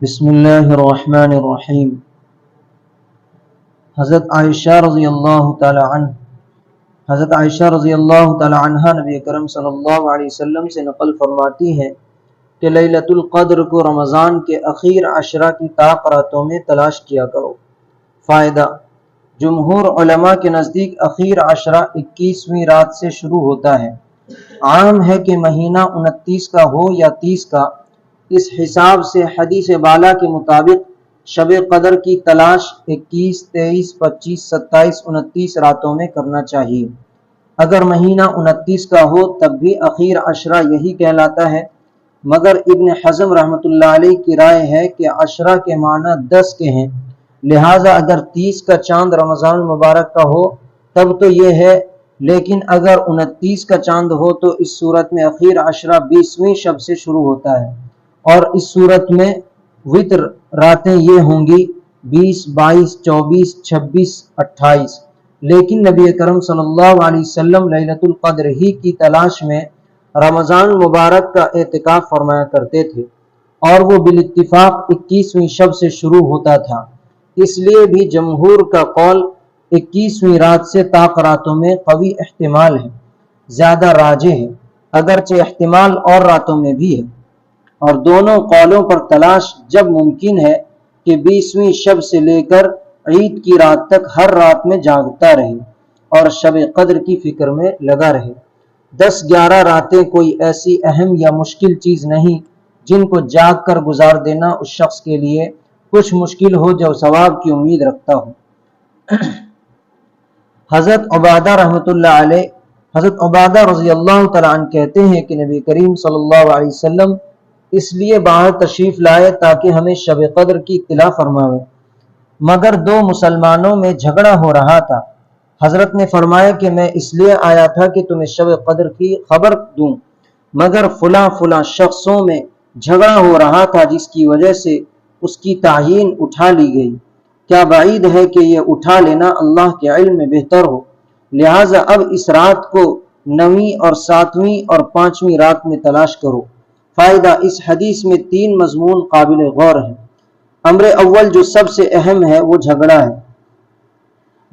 بسم اللہ الرحمن الرحیم۔ حضرت عائشہ رضی اللہ تعالی عنہ نبی کرم صلی اللہ علیہ وسلم سے نقل فرماتی ہیں کہ لیلۃ القدر کو رمضان کے اخیر عشرہ کی طاق راتوں میں تلاش کیا کرو۔ فائدہ: جمہور علماء کے نزدیک اخیر عشرہ 21ویں رات سے شروع ہوتا ہے۔ عام ہے کہ مہینہ 29 کا ہو یا 30 کا۔ اس حساب سے حدیث بالا کے مطابق شب قدر کی تلاش 21، 23، 25، 27، 29 راتوں میں کرنا چاہیے۔ اگر مہینہ 29 کا ہو تب بھی اخیر عشرہ یہی کہلاتا ہے، مگر ابن حزم رحمۃ اللہ علیہ کی رائے ہے کہ عشرہ کے معنی 10 کے ہیں، لہٰذا اگر 30 کا چاند رمضان المبارک کا ہو تب تو یہ ہے، لیکن اگر 29 کا چاند ہو تو اس صورت میں اخیر عشرہ 20ویں شب سے شروع ہوتا ہے، اور اس صورت میں وتر راتیں یہ ہوں گی 20، 22، 24، 26، 28۔ لیکن نبی کرم صلی اللہ علیہ وسلم لیلۃ القدر ہی کی تلاش میں رمضان مبارک کا اعتکاف فرمایا کرتے تھے، اور وہ بالاتفاق 21ویں شب سے شروع ہوتا تھا۔ اس لیے بھی جمہور کا قول 21ویں رات سے طاق راتوں میں قوی احتمال ہے، زیادہ راجح ہے، اگرچہ احتمال اور راتوں میں بھی ہے، اور دونوں قولوں پر تلاش جب ممکن ہے کہ 20ویں شب سے لے کر عید کی رات تک ہر رات میں جاگتا رہے اور شب قدر کی فکر میں لگا رہے۔ 10-11 راتیں کوئی ایسی اہم یا مشکل چیز نہیں جن کو جاگ کر گزار دینا اس شخص کے لیے کچھ مشکل ہو جو ثواب کی امید رکھتا ہو۔ حضرت عبادہ رضی اللہ تعالیٰ عنہ کہتے ہیں کہ نبی کریم صلی اللہ علیہ وسلم اس لیے باہر تشریف لائے تاکہ ہمیں شب قدر کی اطلاع فرمائے، مگر 2 مسلمانوں میں جھگڑا ہو رہا تھا۔ حضرت نے فرمایا کہ میں اس لیے آیا تھا کہ تمہیں شب قدر کی خبر دوں، مگر فلاں شخصوں میں جھگڑا ہو رہا تھا جس کی وجہ سے اس کی تعیین اٹھا لی گئی۔ کیا بعید ہے کہ یہ اٹھا لینا اللہ کے علم میں بہتر ہو، لہٰذا اب اس رات کو 9ویں اور 7ویں اور 5ویں رات میں تلاش کرو۔ فائدہ: اس حدیث میں 3 مضمون قابل غور ہیں۔ امر اول جو سب سے اہم ہے وہ جھگڑا ہے،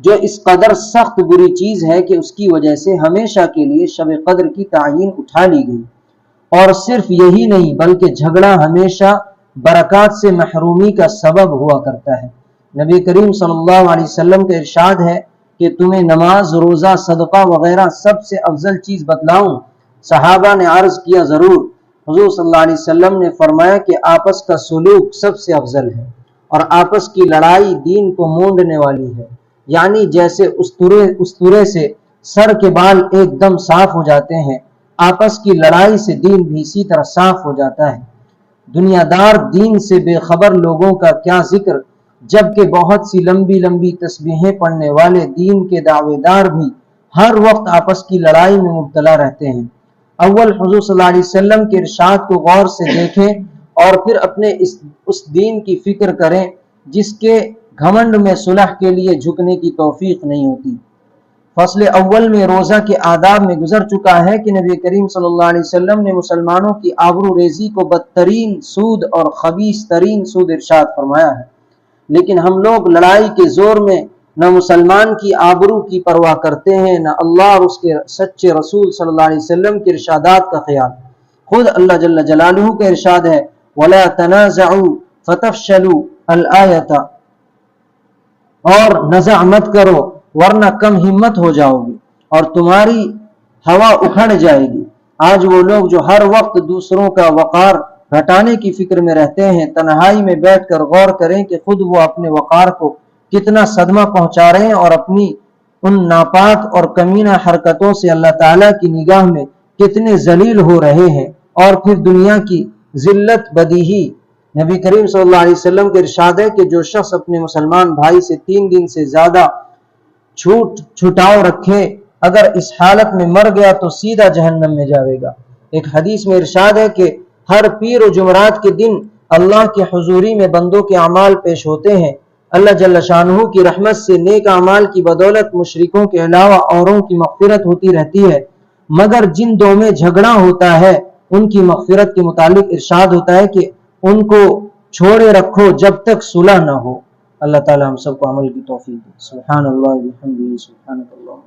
جو اس قدر سخت بری چیز ہے کہ اس کی وجہ سے ہمیشہ کے لیے شب قدر کی تعیین اٹھا لی گئی، اور صرف یہی نہیں بلکہ جھگڑا ہمیشہ برکات سے محرومی کا سبب ہوا کرتا ہے۔ نبی کریم صلی اللہ علیہ وسلم کا ارشاد ہے کہ تمہیں نماز، روزہ، صدقہ وغیرہ سب سے افضل چیز بتلاؤں؟ صحابہ نے عرض کیا ضرور۔ حضور صلی اللہ علیہ وسلم نے فرمایا کہ آپس کا سلوک سب سے افضل ہے، اور آپس کی لڑائی دین کو مونڈنے والی ہے، یعنی جیسے استورے سے سر کے بال ایک دم صاف ہو جاتے ہیں، آپس کی لڑائی سے دین بھی اسی طرح صاف ہو جاتا ہے۔ دنیا دار دین سے بے خبر لوگوں کا کیا ذکر، جبکہ بہت سی لمبی تسبیحیں پڑھنے والے دین کے دعوے دار بھی ہر وقت آپس کی لڑائی میں مبتلا رہتے ہیں۔ اول حضور صلی اللہ علیہ وسلم کے ارشاد کو غور سے دیکھیں اور پھر اپنے اس دین کی فکر کریں جس کے گھمنڈ میں صلح کے لیے جھکنے کی توفیق نہیں ہوتی۔ فصل اول میں روزہ کے آداب میں گزر چکا ہے کہ نبی کریم صلی اللہ علیہ وسلم نے مسلمانوں کی آبرو ریزی کو بدترین سود اور خبیث ترین سود ارشاد فرمایا ہے، لیکن ہم لوگ لڑائی کے زور میں نہ مسلمان کی آبرو کی پرواہ کرتے ہیں، نہ اللہ اور اس کے سچے رسول صلی اللہ علیہ وسلم کے ارشادات کا خیال۔ خود اللہ جل جلالہ کا ارشاد ہے وَلَا تَنَازَعُوا فَتَفْشَلُوا الْآیَةَ، اور نزع مت کرو ورنہ کم ہمت ہو جاؤ گے اور تمہاری ہوا اکھڑ جائے گی۔ آج وہ لوگ جو ہر وقت دوسروں کا وقار گھٹانے کی فکر میں رہتے ہیں، تنہائی میں بیٹھ کر غور کریں کہ خود وہ اپنے وقار کو کتنا صدمہ پہنچا رہے ہیں اور اپنی ان ناپاک اور کمینہ حرکتوں سے اللہ تعالیٰ کی نگاہ میں کتنے ذلیل ہو رہے ہیں، اور پھر دنیا کی ذلت بدیہی۔ نبی کریم صلی اللہ علیہ وسلم کے ارشاد ہے کہ جو شخص اپنے مسلمان بھائی سے 3 دن سے زیادہ چھٹاؤ رکھے، اگر اس حالت میں مر گیا تو سیدھا جہنم میں جاوے گا۔ ایک حدیث میں ارشاد ہے کہ ہر پیر و جمعرات کے دن اللہ کے حضوری میں بندوں کے اعمال پیش ہوتے ہیں۔ اللہ جل شانہ کی رحمت سے نیک اعمال کی بدولت مشرکوں کے علاوہ اوروں کی مغفرت ہوتی رہتی ہے، مگر جن 2 میں جھگڑا ہوتا ہے ان کی مغفرت کے متعلق ارشاد ہوتا ہے کہ ان کو چھوڑے رکھو جب تک صلح نہ ہو۔ اللہ تعالی ہم سب کو عمل کی توفیق دے۔ سبحان اللہ و بحمدہ، سبحانک اللہم